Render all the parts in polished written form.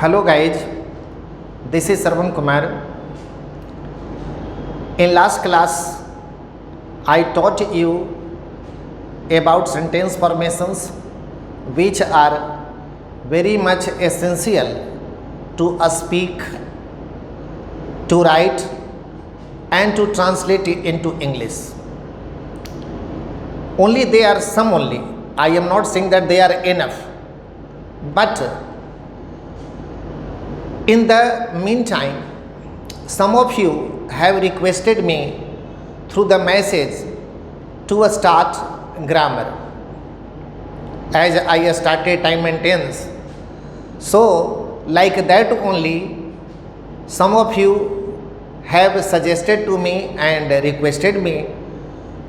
Hello guys, this is Sarvan Kumar. In last class, I taught you about sentence formations which are very much essential to speak, to write and to translate it into English. Only they are some only. I am not saying that they are enough. But in the meantime, some of you have requested me through the message to start grammar as I started time and tense. So like that only some of you have suggested to me and requested me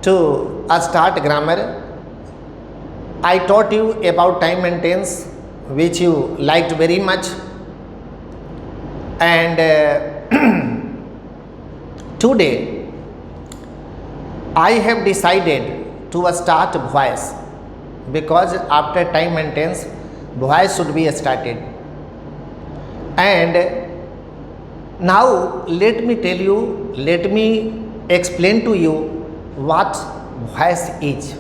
to start grammar. I taught you about time and tense which you liked very much, and today I have decided to start voice because after time and tense voice should be started. And now let me tell you, let me explain to you what voice is.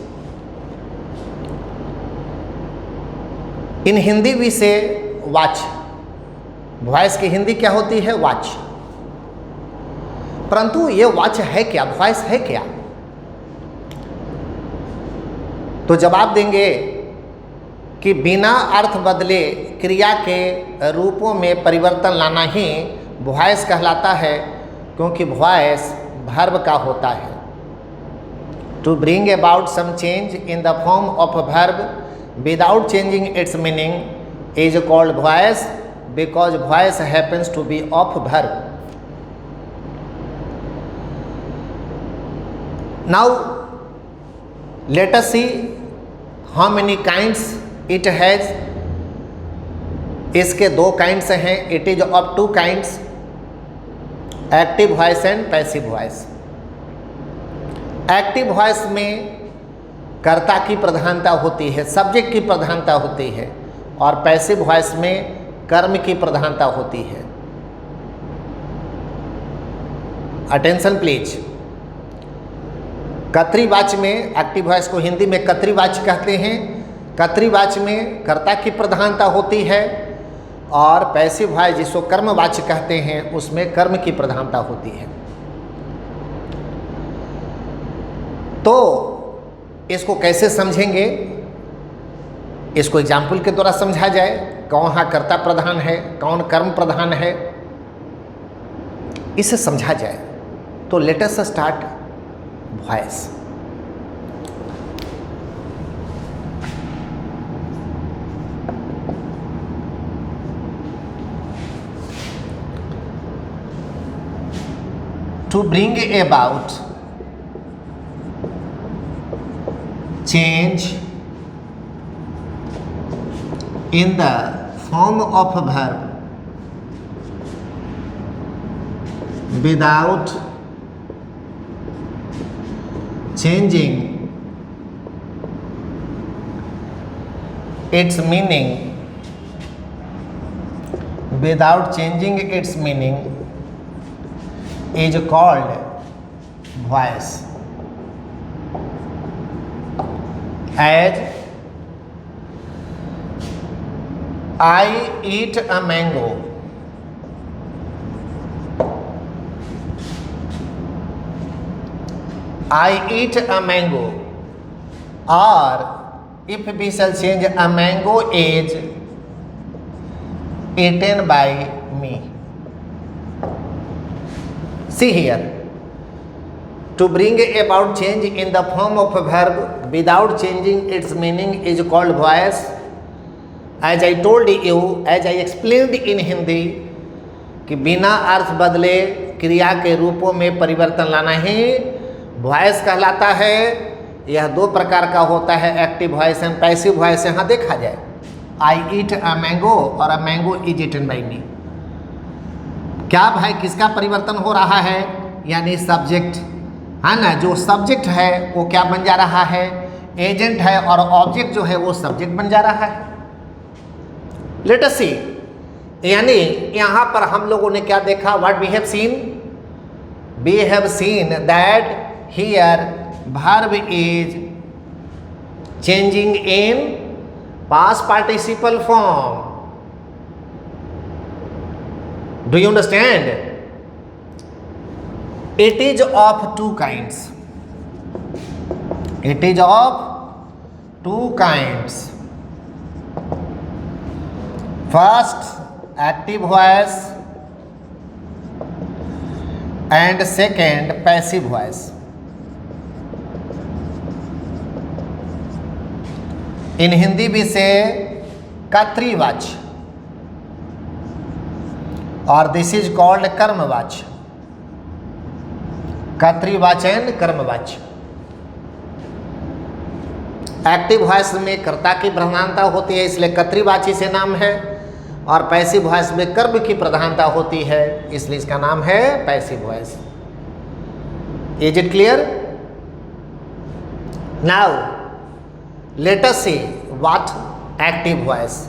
In Hindi we say watch. Voice की हिंदी क्या होती है? Watch. परंतु ये watch है क्या, voice है क्या? तो जवाब देंगे कि बिना अर्थ बदले क्रिया के रूपों में परिवर्तन लाना ही वॉइस कहलाता है, क्योंकि वॉइस वर्ब का होता है. To bring about some change in the form of verb without changing its meaning is called voice, because voice happens to be of verb. Now let us see how many kinds it has. इसके दो kinds हैं. It is of two kinds, active voice and passive voice. Active voice में कर्ता की प्रधानता होती है, subject की प्रधानता होती है, और पैसिव वॉइस में कर्म की प्रधानता होती है. Attention please. कर्तृवाच्य में एक्टिव वॉइस को हिंदी में कर्तृवाच्य कहते हैं. कर्तृवाच्य में कर्ता की प्रधानता होती है, और पैसिव वॉइस जिसको कर्मवाच्य कहते हैं उसमें कर्म की प्रधानता होती है. तो इसको कैसे समझेंगे? इसको एग्जाम्पल के द्वारा समझा जाए. कौन कर्ता प्रधान है, कौन कर्म प्रधान है, इसे समझा जाए. तो let us start voice. To bring about change in the form of a verb without changing its meaning, is called voice. As I eat a mango. I eat a mango. Or if we shall change, a mango is eaten by me. See here. To bring about change in the form of a verb without changing its meaning is called voice. As I told you, as I explained in Hindi, कि बिना अर्थ बदले क्रिया के रूपों में परिवर्तन लाना ही voice कहलाता है. यह दो प्रकार का होता है, active voice and passive voice. यहाँ देखा जाए, आई ईट अ मैंगो और a mango is eaten by me. क्या भाई, किसका परिवर्तन हो रहा है? यानी सब्जेक्ट है ना. जो सब्जेक्ट है वो क्या बन जा रहा है? एजेंट है, और ऑब्जेक्ट जो है वो सब्जेक्ट बन जा रहा है. लेट अस सी, यानी यहां पर हम लोगों ने क्या देखा, what we have seen, we have seen that here verb is changing in past participle form. Do you understand? It is of two kinds. It is of two kinds. First, active voice and second, passive voice. In Hindi भी से कर्तृवाच्य और this is called कर्मवाच्य. कर्तृवाच्य and कर्मवाच्य. Active voice में कर्ता की प्रधानता होती है इसलिए कर्तृवाची से नाम है, और पैसिव वॉइस में कर्म की प्रधानता होती है इसलिए इसका नाम है passive voice. Is it clear? Now let us see what active voice.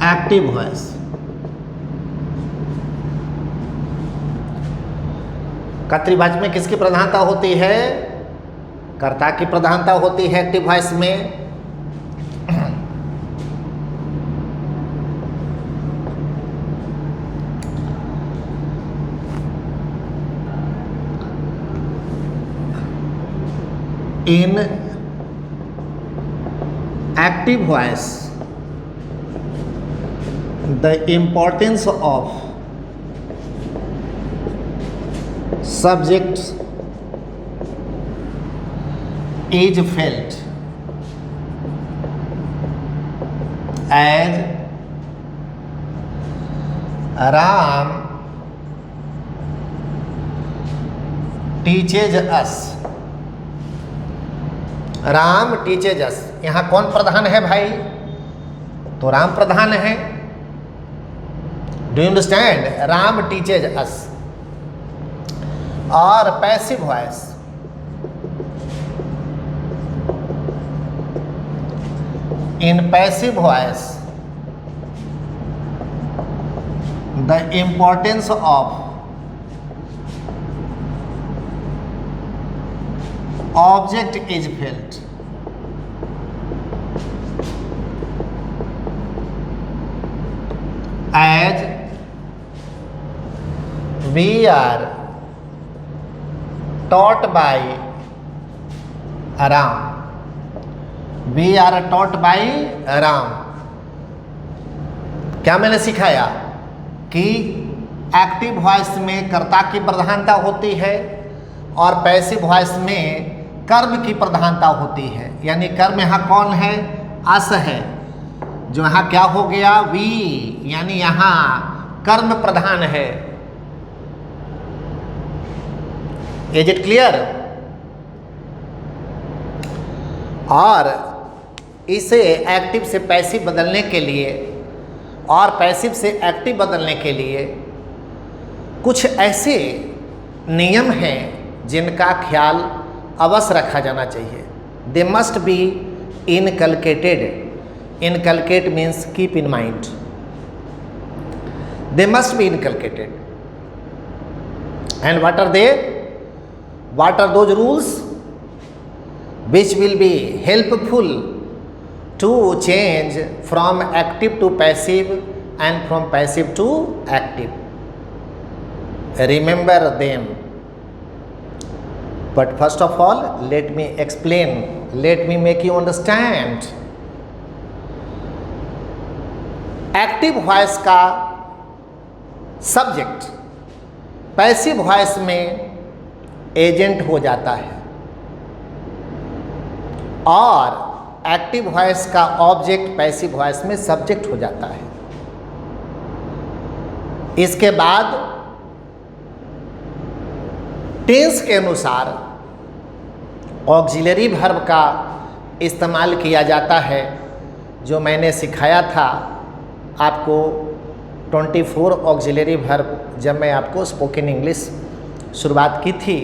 Active voice. कर्तृवाच्य में किसकी प्रधानता होती है? कर्ता की प्रधानता होती है एक्टिव वॉइस में. इन active voice the importance of subjects is felt as Ram teaches us. Ram teaches us. यहां कौन प्रधान है भाई? तो राम प्रधान है. Do you understand? Ram teaches us. और passive voice, in passive voice the importance of object is felt. As we are taught by Ram. We are taught by Ram. क्या मैंने सिखाया कि एक्टिव वॉइस में कर्ता की प्रधानता होती है और पैसिव वॉइस में कर्म की प्रधानता होती है. यानी कर्म यहाँ कौन है? अस है. जो यहाँ क्या हो गया? वी. यानी यहाँ कर्म प्रधान है. Is it clear? और इसे एक्टिव से पैसिव बदलने के लिए और पैसिव से एक्टिव बदलने के लिए कुछ ऐसे नियम हैं जिनका ख्याल अवश्य रखा जाना चाहिए. They must be inculcated. Inculcate means keep in mind. They must be inculcated. And what are they? What are those rules which will be helpful to change from active to passive and from passive to active? Remember them. But first of all, let me explain. Let me make you understand. Active voice का subject passive voice में agent हो जाता है और active voice का object passive voice में subject हो जाता है. इसके बाद टेंस के अनुसार ऑक्सिलरी वर्ब का इस्तेमाल किया जाता है। जो मैंने सिखाया था आपको 24 ऑक्सिलरी वर्ब, जब मैं आपको स्पोकन इंग्लिश शुरुआत की थी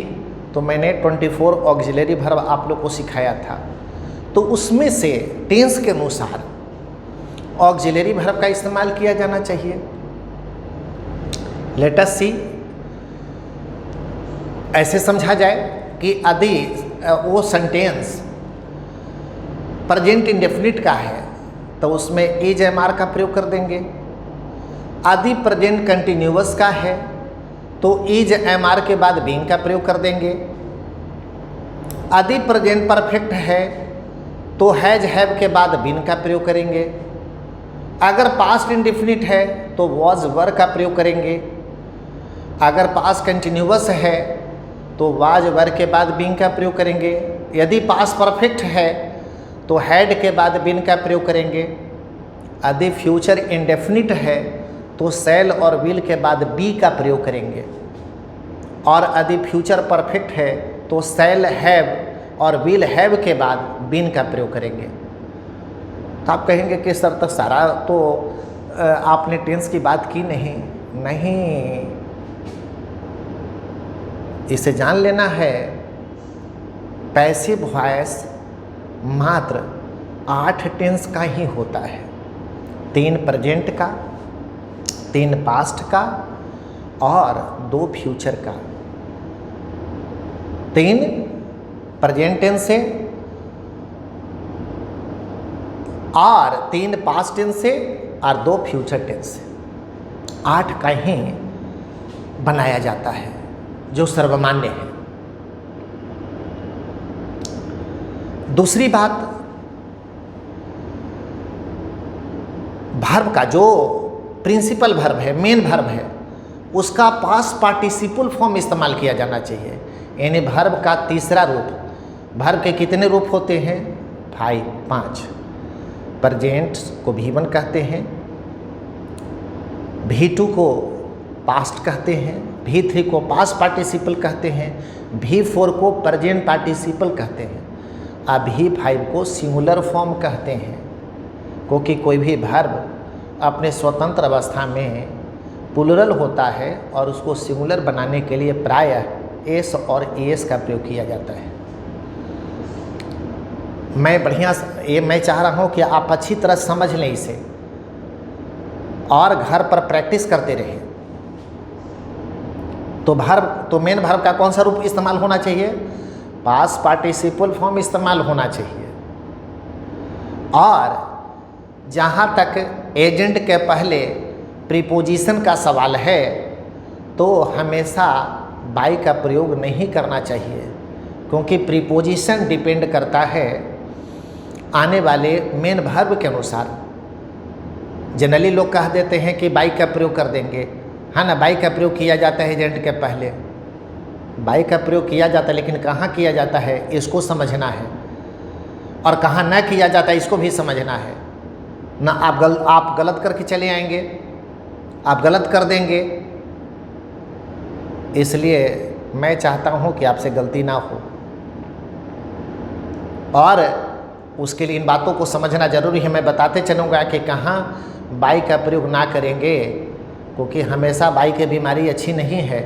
तो मैंने 24 ऑक्सिलरी वर्ब आप लोग को सिखाया था। तो उसमें से टेंस के अनुसार ऑक्सिलरी वर्ब का इस्तेमाल किया जाना चाहिए। लेट अस सी, ऐसे समझा जाए कि यदि वो सेंटेंस प्रेजेंट इंडेफिनिट का है तो उसमें इज एम आर का प्रयोग कर देंगे। यदि प्रेजेंट कंटिन्यूअस का है तो इज एम आर के बाद बीइंग का प्रयोग कर देंगे। यदि प्रेजेंट परफेक्ट है तो हैज हैव के बाद बीन का प्रयोग करेंगे। अगर पास्ट इंडेफिनिट है तो वॉज वर का प्रयोग करेंगे। अगर पास्ट कंटिन्यूअस है तो वाज वर के बाद बीइंग का प्रयोग करेंगे। यदि पास्ट परफेक्ट है तो हैड के बाद बीन का प्रयोग करेंगे। यदि फ्यूचर इंडेफिनिट है तो शैल और विल के बाद बी का प्रयोग करेंगे। और यदि फ्यूचर परफेक्ट है तो शैल हैव और विल हैव के बाद बीन का प्रयोग करेंगे। तो आप कहेंगे कि सर तक सारा तो आपने टेंस की बात की नहीं, इसे जान लेना है। पैसिव वॉइस मात्र 8 टेंस का ही होता है, 3 प्रेजेंट का, 3 पास्ट का और 2 फ्यूचर का। 3 प्रेजेंट टेंस से और 3 पास्ट टेंस से और 2 फ्यूचर टेंस से 8 का ही बनाया जाता है जो सर्वमान्य है। दूसरी बात, वर्ब का जो प्रिंसिपल वर्ब है, मेन वर्ब है, उसका पास्ट पार्टिसिपल फॉर्म इस्तेमाल किया जाना चाहिए। यानी वर्ब का तीसरा रूप, वर्ब के कितने रूप होते हैं? 5। प्रेजेंट को V1 कहते हैं, V2 को पास्ट कहते हैं, V3 को पास्ट पार्टिसिपल कहते हैं, V4 को प्रेजेंट पार्टिसिपल कहते हैं, और V5 को सिंगुलर फॉर्म कहते हैं। क्योंकि कोई भी वर्ब अपने स्वतंत्र अवस्था में प्लूरल होता है और उसको सिंगुलर बनाने के लिए प्रायः एस और एस का प्रयोग किया जाता है। मैं चाह रहा हूँ कि आप अच्छी तरह समझ लें इसे और घर पर प्रैक्टिस करते रहें। तो मेन वर्ब का कौन सा रूप इस्तेमाल होना चाहिए? पास्ट पार्टिसिपल फॉर्म इस्तेमाल होना चाहिए। और जहाँ तक एजेंट के पहले प्रीपोजिशन का सवाल है तो हमेशा बाई का प्रयोग नहीं करना चाहिए, क्योंकि प्रीपोजिशन डिपेंड करता है आने वाले मेन वर्ब के अनुसार। जनरली लोग कह देते हैं कि बाई का प्रयोग कर देंगे, है ना, बाई का प्रयोग किया जाता है एजेंट के पहले, बाई का प्रयोग किया जाता है, लेकिन कहाँ किया जाता है इसको समझना है, और कहाँ न किया जाता है इसको भी समझना है ना। आप गलत करके चले आएंगे, आप गलत कर देंगे, इसलिए मैं चाहता हूँ कि आपसे गलती ना हो, और उसके लिए इन बातों को समझना जरूरी है। मैं बताते चलूँगा कि कहाँ बाई का प्रयोग ना करेंगे, क्योंकि हमेशा बाई की बीमारी अच्छी नहीं है।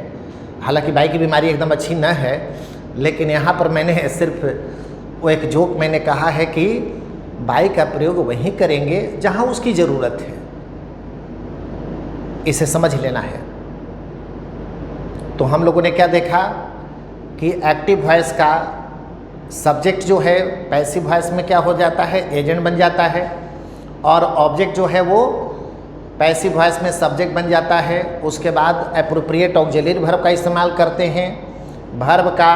हालांकि बाई की बीमारी एकदम अच्छी न है, लेकिन यहाँ पर मैंने सिर्फ वो एक जोक मैंने कहा है कि बाई का प्रयोग वहीं करेंगे जहाँ उसकी ज़रूरत है, इसे समझ लेना है। तो हम लोगों ने क्या देखा कि एक्टिव वॉइस का सब्जेक्ट जो है पैसिव वॉइस में क्या हो जाता है? एजेंट बन जाता है, और ऑब्जेक्ट जो है वो पैसिव वॉइस में सब्जेक्ट बन जाता है। उसके बाद एप्रोप्रिएट ऑक्सिलरी वर्ब का इस्तेमाल करते हैं, वर्ब का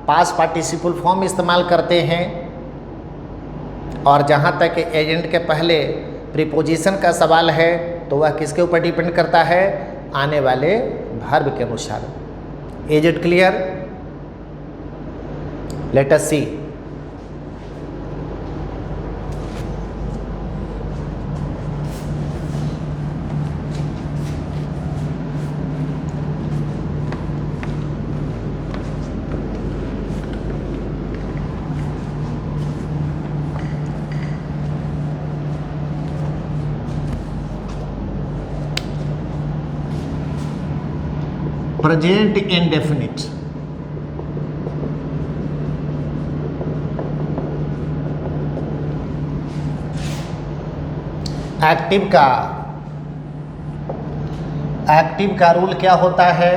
पास्ट पार्टिसिपल फॉर्म इस्तेमाल करते हैं, और जहाँ तक एजेंट के पहले प्रीपोजिशन का सवाल है तो वह किसके ऊपर डिपेंड करता है? आने वाले वर्ब के अनुसार। Is it clear? Let us see. Present indefinite, active का रूल क्या होता है?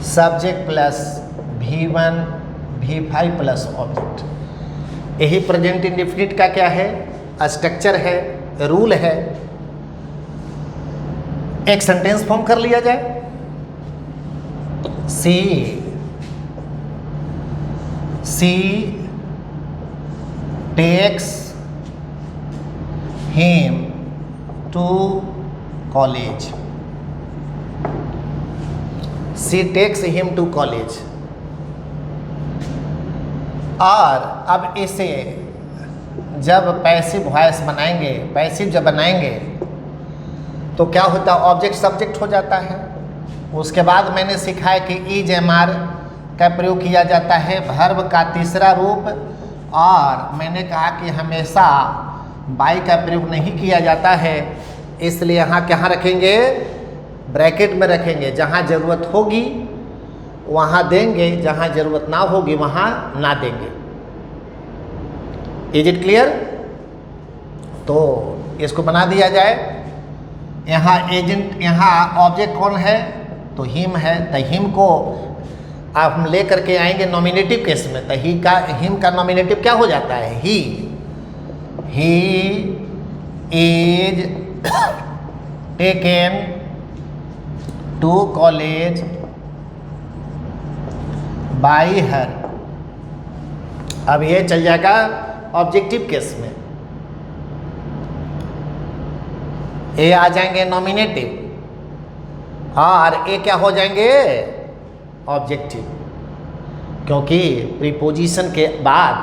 Subject plus V1 V5 plus object. यही प्रेजेंट इंडेफिनिट का क्या है? स्ट्रक्चर है, रूल है। एक सेंटेंस फॉर्म कर लिया जाए, she takes him to college, she takes him to college. और अब इसे जब पैसिव वॉइस बनाएंगे, पैसिव जब बनाएंगे तो क्या होता है? ऑब्जेक्ट सब्जेक्ट हो जाता है। उसके बाद मैंने सीखा है कि इज एम आर का प्रयोग किया जाता है वर्ब का तीसरा रूप, और मैंने कहा कि हमेशा बाई का प्रयोग नहीं किया जाता है, इसलिए यहाँ कहाँ रखेंगे? ब्रैकेट में रखेंगे। जहाँ ज़रूरत होगी वहाँ देंगे, जहाँ ज़रूरत ना होगी वहाँ ना देंगे। Is it clear? तो इसको बना दिया जाए। यहाँ एजेंट, यहाँ ऑब्जेक्ट कौन है? तो हिम है। तो हिम को आप हम ले करके आएंगे नॉमिनेटिव केस में, तो हिम का नॉमिनेटिव क्या हो जाता है? He is taken to college by her. अब ये चल जाएगा ऑब्जेक्टिव केस में, ये आ जाएंगे नॉमिनेटिव, और ये क्या हो जाएंगे? ऑब्जेक्टिव। क्योंकि प्रीपोजिशन के बाद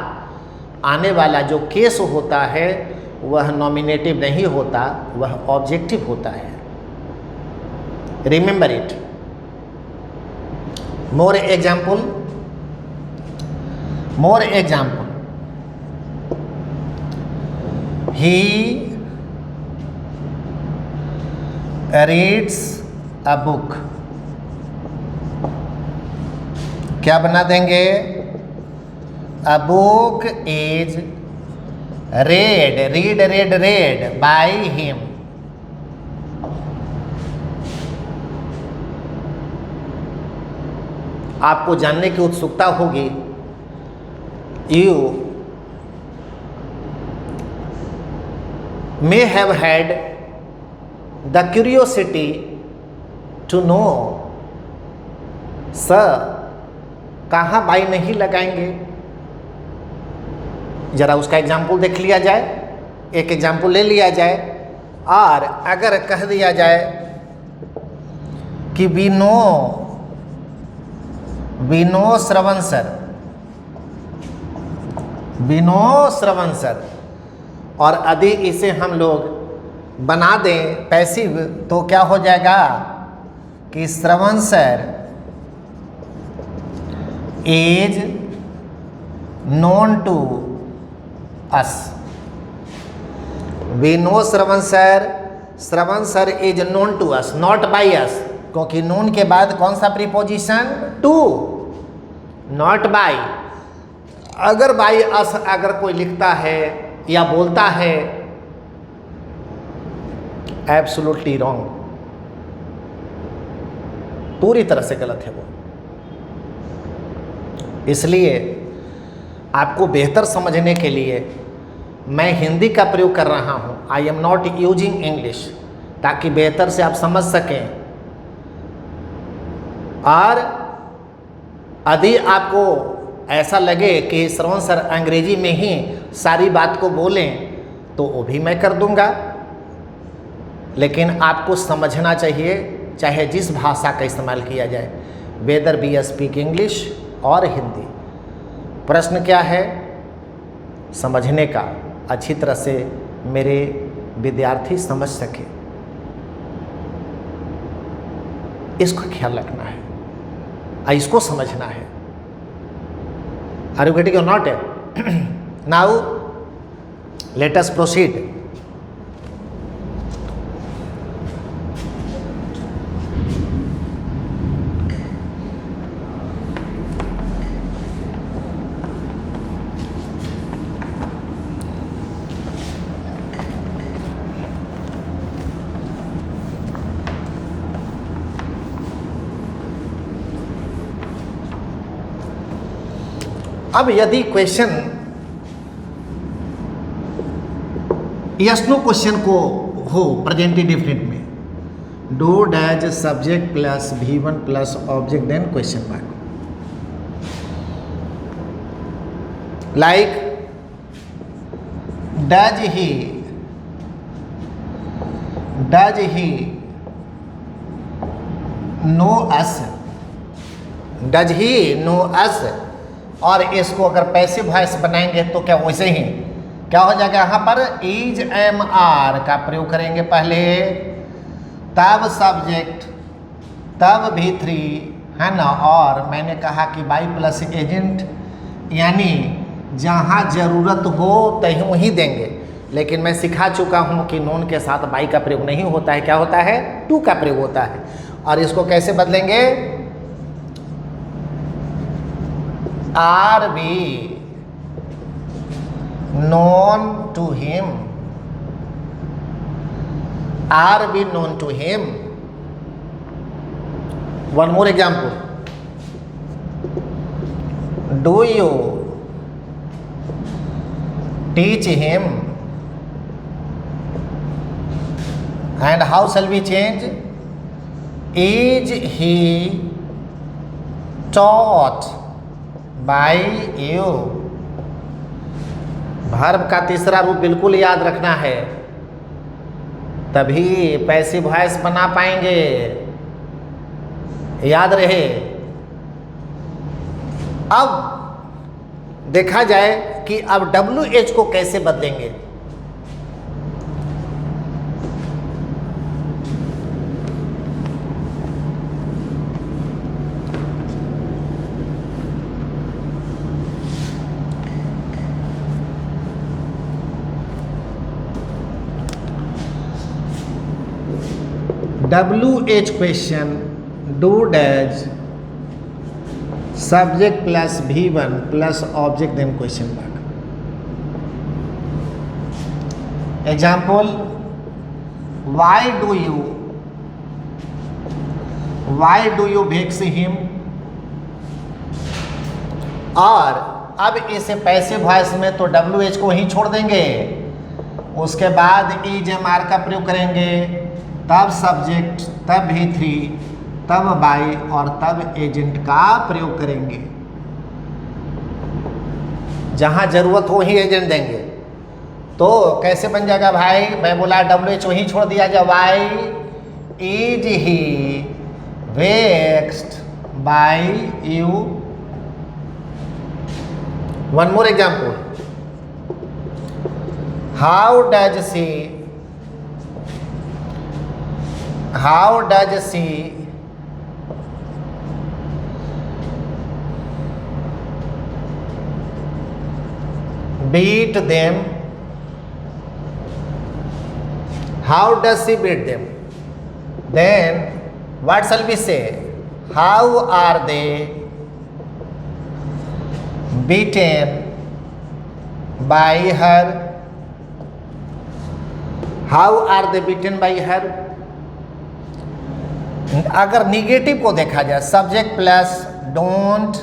आने वाला जो केस होता है वह नॉमिनेटिव नहीं होता, वह ऑब्जेक्टिव होता है। Remember it. More example, he reads a book। क्या बना देंगे? A book is read by him। आपको जानने की उत्सुकता होगी, you may have had the curiosity to know, sir कहाँ बाई नहीं लगाएंगे? जरा उसका एग्जाम्पल देख लिया जाए, एक एग्जाम्पल ले लिया जाए, और अगर कह दिया जाए कि वी नो श्रवण सर, और यदि इसे हम लोग बना दें पैसिव, तो क्या हो जाएगा कि Shravan sir is known to us. We know Shravan sir is known to us, not by us, क्योंकि नोन के बाद कौन सा प्रीपोजिशन? To, not by. अगर बाई अस अगर कोई लिखता है या बोलता है, एब्सोल्युटली रॉन्ग, पूरी तरह से गलत है वो। इसलिए आपको बेहतर समझने के लिए मैं हिंदी का प्रयोग कर रहा हूँ। I am not using English, ताकि बेहतर से आप समझ सकें। और यदि आपको ऐसा लगे कि श्रवण सर अंग्रेजी में ही सारी बात को बोलें, तो वो भी मैं कर दूंगा, लेकिन आपको समझना चाहिए, चाहे जिस भाषा का इस्तेमाल किया जाए, वेदर बी स्पीक इंग्लिश और हिंदी। प्रश्न क्या है? समझने का, अच्छी तरह से मेरे विद्यार्थी समझ सके, इसको ख्याल रखना है, इसको समझना है। Are you getting or not? Now let us proceed. अब यदि क्वेश्चन यस नो क्वेश्चन को हो प्रेजेंट इंडेफिनिट में, do does subject plus V1 plus object then question mark, like does he know us, does he know us. और इसको अगर passive voice बनाएंगे तो क्या वैसे ही क्या हो जाएगा, यहाँ पर इज एम आर का प्रयोग करेंगे पहले, तब सब्जेक्ट, तब V3 है ना, और मैंने कहा कि बाई प्लस एजेंट, यानी जहाँ ज़रूरत हो तहीं वहीं देंगे। लेकिन मैं सिखा चुका हूँ कि नोन के साथ बाई का प्रयोग नहीं होता है, क्या होता है, टू का प्रयोग होता है। और इसको कैसे बदलेंगे, are be known to him, are be known to him. One more example, do you teach him, and how shall we change, is he taught by you। Verb का तीसरा रूप बिल्कुल याद रखना है, तभी पैसिव वॉइस बना पाएंगे, याद रहे। अब देखा जाए कि अब WH को कैसे बदलेंगे। WH question, do does subject plus V1 plus object then question mark. Example, why do you vex him. और अब इसे पैसिव वॉइस में तो WH को ही छोड़ देंगे, उसके बाद इज एम आर का प्रयोग करेंगे, तब सब्जेक्ट, तब V3, तब बाई और तब एजेंट का प्रयोग करेंगे। जहां जरूरत हो ही एजेंट देंगे। तो कैसे बन जाएगा भाई, मैं बोला WH वहीं छोड़ दिया जाए, why is he vexed by you. One more example, how does she beat them, how does she beat them, then what shall we say, how are they beaten by her, how are they beaten by her। अगर negative को देखा जाए, subject plus don't,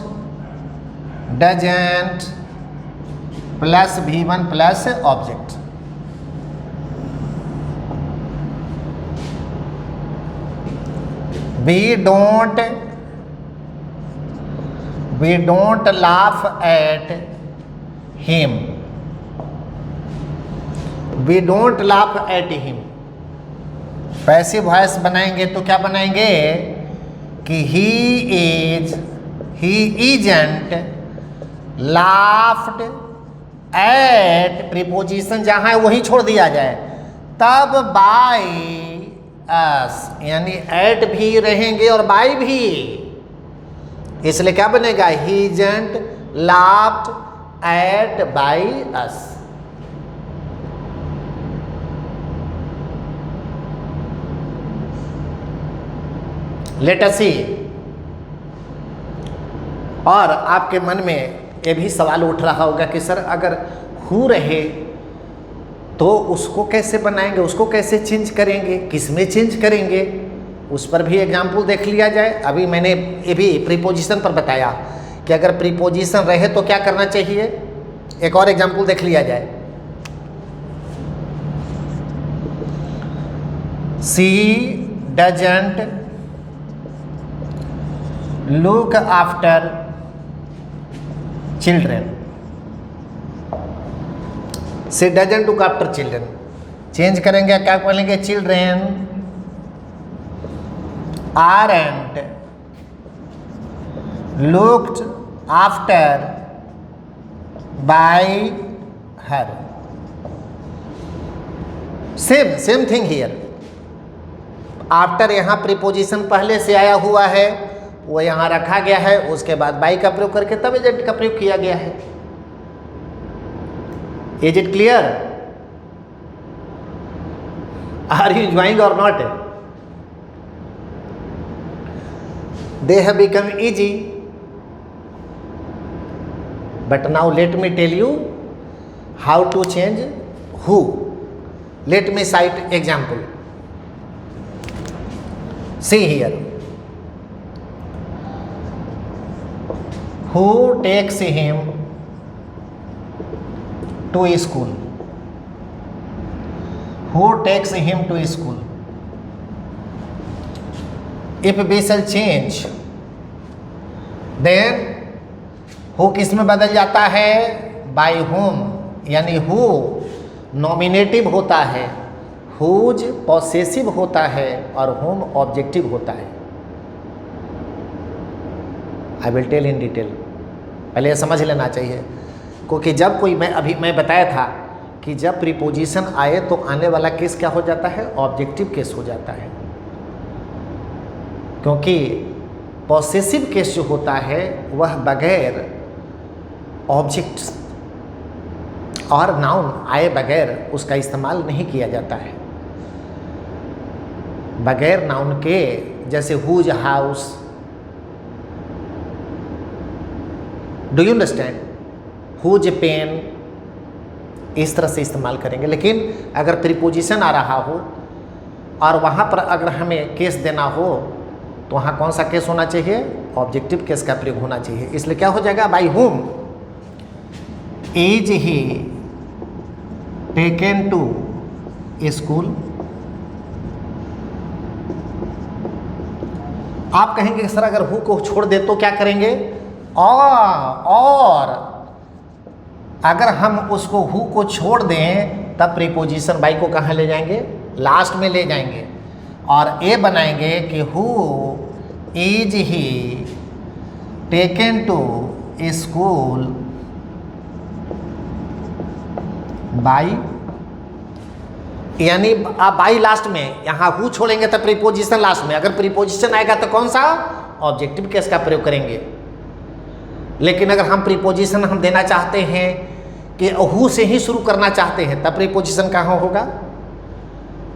doesn't plus V1 plus object. We don't laugh at him, we don't laugh at him. Passive voice बनाएंगे तो क्या बनाएंगे कि he isn't laughed at, preposition जहां है वही छोड़ दिया जाए, तब बाई अस, यानी एट भी रहेंगे और बाई भी, इसलिए क्या बनेगा, he isn't laughed at by us. Let us see. और आपके मन में ये भी सवाल उठ रहा होगा कि सर अगर हु रहे तो उसको कैसे बनाएंगे, उसको कैसे चेंज करेंगे, किस में चेंज करेंगे, उस पर भी एग्जाम्पल देख लिया जाए। अभी मैंने ये भी प्रीपोजिशन पर बताया, कि अगर प्रीपोजिशन रहे तो क्या करना चाहिए। एक और एग्जाम्पल देख लिया जाए। She doesn't look after children. She doesn't look after children, change करेंगे क्या बोलेंगे, children aren't looked after by her. Same thing here. After यहाँ प्रीपोजिशन पहले से आया हुआ है, वो यहाँ रखा गया है, उसके बाद बाई का प्रयोग करके तब एजेंट का प्रयोग किया गया है। Is it clear? Are you enjoying or not? They have become easy, but now let me tell you how to change who. Let me cite example. See here, who takes him to school? Who takes him to school? If we shall change, then who किस में बदल जाता है, bye home, यानी who nominative होता है, whose possessive होता है और होम ऑब्जेक्टिव होता है। I will tell in detail, पहले ये समझ लेना चाहिए, क्योंकि जब कोई मैं बताया था कि जब प्रीपोजिशन आए तो आने वाला केस क्या हो जाता है, ऑब्जेक्टिव केस हो जाता है। क्योंकि पॉसेसिव केस जो होता है वह बगैर ऑब्जेक्ट्स और नाउन आए बगैर उसका इस्तेमाल नहीं किया जाता है। बगैर नाउन के, जैसे whose house, do you understand, whose pen, इस तरह से इस्तेमाल करेंगे। लेकिन अगर प्रीपोजिशन आ रहा हो और वहाँ पर अगर हमें केस देना हो तो वहाँ कौन सा केस होना चाहिए, ऑब्जेक्टिव केस का प्रयोग होना चाहिए। इसलिए क्या हो जाएगा, by whom is he taken to school. आप कहेंगे सर अगर हु को छोड़ दे तो क्या करेंगे, और अगर हम उसको हु को छोड़ दें तब प्रीपोजिशन बाई को कहाँ ले जाएंगे, लास्ट में ले जाएंगे और ए बनाएंगे कि who is he taken to school by, यानी आप बाई लास्ट में, यहाँ हु छोड़ेंगे तो प्रीपोजिशन लास्ट में, अगर प्रीपोजिशन आएगा तो कौन सा, ऑब्जेक्टिव केस का प्रयोग करेंगे। लेकिन अगर हम प्रीपोजिशन हम देना चाहते हैं कि हु से ही शुरू करना चाहते हैं तब प्रीपोजिशन कहाँ होगा,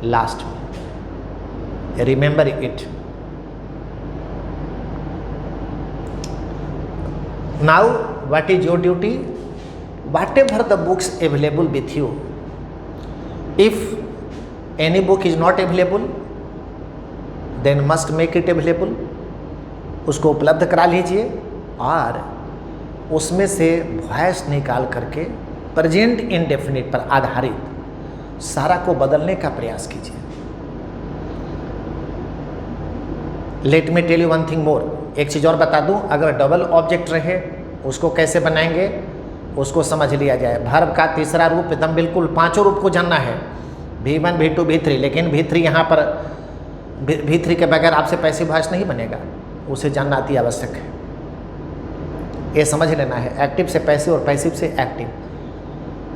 लास्ट में। Remember it. Now what is your duty, whatever the books available with you, if any book is not available then must make it available, उसको उपलब्ध करा लीजिए और उसमें से वॉइस निकाल करके प्रेजेंट इंडेफिनिट पर आधारित सारा को बदलने का प्रयास कीजिए। Let me tell you one thing more, एक चीज़ और बता दूं, अगर डबल ऑब्जेक्ट रहे उसको कैसे बनाएंगे उसको समझ लिया जाए। वर्ब का तीसरा रूप एकदम बिल्कुल पांचों रूप को जानना है, V1 V2 V3, लेकिन V3 यहाँ पर V3 के बगैर आपसे पैसिव वॉइस नहीं बनेगा, उसे जानना अति आवश्यक है। ये समझ लेना है, एक्टिव से पैसिव और पैसिव से एक्टिव।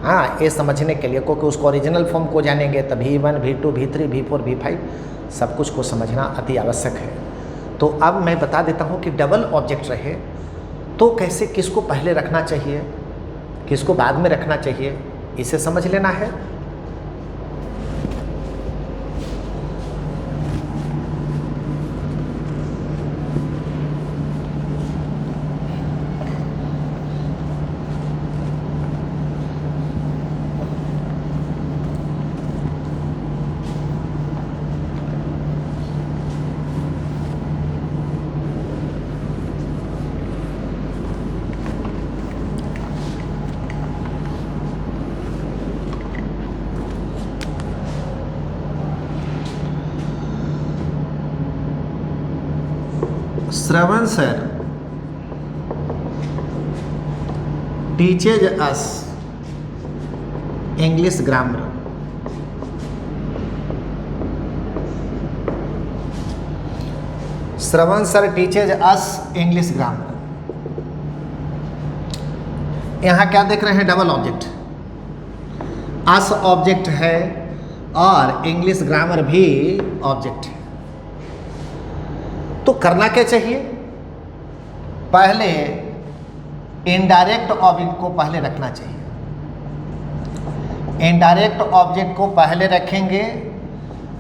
हाँ, ये समझने के लिए, क्योंकि उसको ओरिजिनल फॉर्म को जानेंगे तब V1 V2 V3 V4 V5 सब कुछ को समझना अति आवश्यक है। तो अब मैं बता देता हूँ कि डबल ऑब्जेक्ट रहे तो कैसे, किसको पहले रखना चाहिए, किसको बाद में रखना चाहिए, इसे समझ लेना है। Shravan sir teaches us English grammar. Shravan sir teaches us English grammar. यहाँ क्या देख रहे हैं? डबल ऑब्जेक्ट, अस ऑब्जेक्ट है और इंग्लिश ग्रामर भी ऑब्जेक्ट है। तो करना क्या चाहिए? पहले इनडायरेक्ट ऑब्जेक्ट को पहले रखना चाहिए। इनडायरेक्ट ऑब्जेक्ट को पहले रखेंगे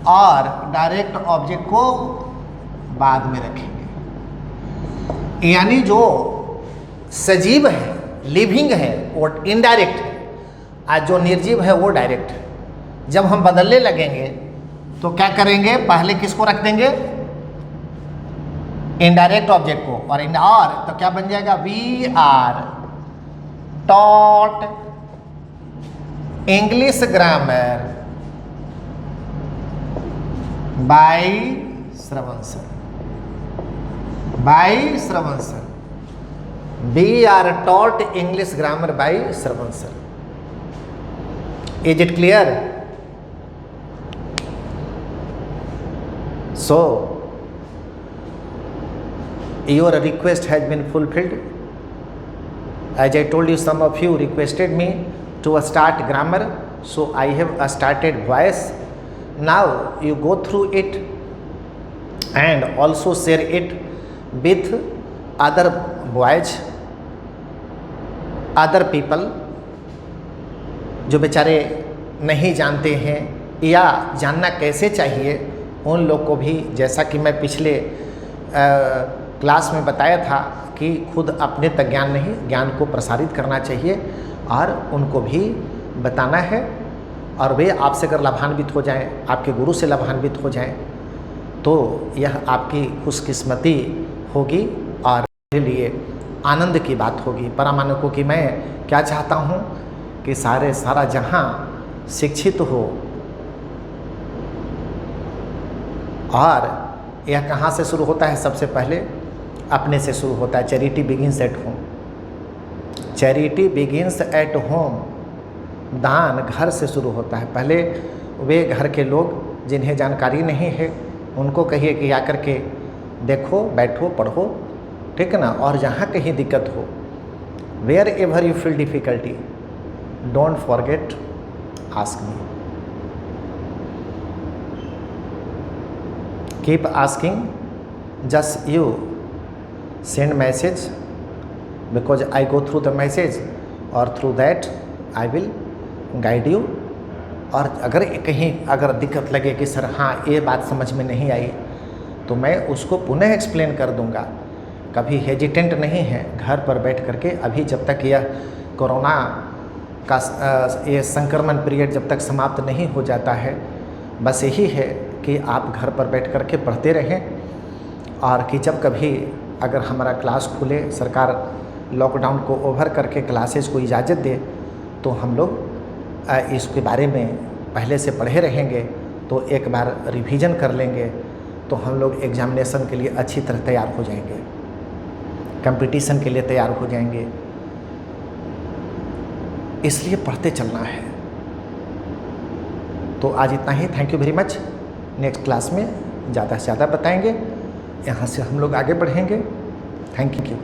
और डायरेक्ट ऑब्जेक्ट को बाद में रखेंगे। यानी जो सजीव है, लिविंग है, वो इनडायरेक्ट है, और जो निर्जीव है वो डायरेक्ट है। जब हम बदलने लगेंगे तो क्या करेंगे? पहले किसको रख देंगे? इनडायरेक्ट ऑब्जेक्ट को, और तो क्या बन जाएगा? We are taught English grammar by Shravan sir. By Shravan sir, we are taught English grammar by Shravan sir. Is it clear? So your request has been fulfilled. As I told you, some of you requested me to start grammar, so I have started voice. Now you go through it and also share it with other boys, other people जो बेचारे नहीं जानते हैं या जानना कैसे चाहिए, उन लोग को भी, जैसा कि मैं पिछले क्लास में बताया था कि खुद अपने तक ज्ञान नहीं, ज्ञान को प्रसारित करना चाहिए और उनको भी बताना है, और वे आपसे अगर लाभान्वित हो जाएं, आपके गुरु से लाभान्वित हो जाएं, तो यह आपकी खुशकिस्मती होगी और मेरे लिए आनंद की बात होगी। परमाणुकों की मैं क्या चाहता हूँ कि सारा जहां शिक्षित हो। और यह कहाँ से शुरू होता है? सबसे पहले अपने से शुरू होता है। Charity begins at home. Charity begins at home. दान घर से शुरू होता है। पहले वे घर के लोग जिन्हें जानकारी नहीं है उनको कहिए कि आकर के देखो, बैठो, पढ़ो, ठीक है ना। और जहाँ कहीं दिक्कत हो, wherever you feel difficulty, don't forget ask me. Keep asking, just you send message because I go through the message, और through that I will guide you। और अगर दिक्कत लगे कि सर हाँ ये बात समझ में नहीं आई, तो मैं उसको पुनः एक्सप्लेन कर दूंगा। कभी हेजिटेंट नहीं है। घर पर बैठ करके, अभी जब तक यह कोरोना का ये संक्रमण पीरियड जब तक समाप्त नहीं हो जाता है, बस यही है कि आप घर पर बैठ करके पढ़ते रहें, और कि जब कभी अगर हमारा क्लास खुले, सरकार लॉकडाउन को ओवर करके क्लासेस को इजाज़त दे, तो हम लोग इसके बारे में पहले से पढ़े रहेंगे, तो एक बार रिवीजन कर लेंगे, तो हम लोग एग्जामिनेशन के लिए अच्छी तरह तैयार हो जाएंगे, कंपटीशन के लिए तैयार हो जाएंगे। इसलिए पढ़ते चलना है। तो आज इतना ही। Thank you very much. Next class में ज़्यादा से ज़्यादा बताएंगे, यहाँ से हम लोग आगे बढ़ेंगे। Thank you.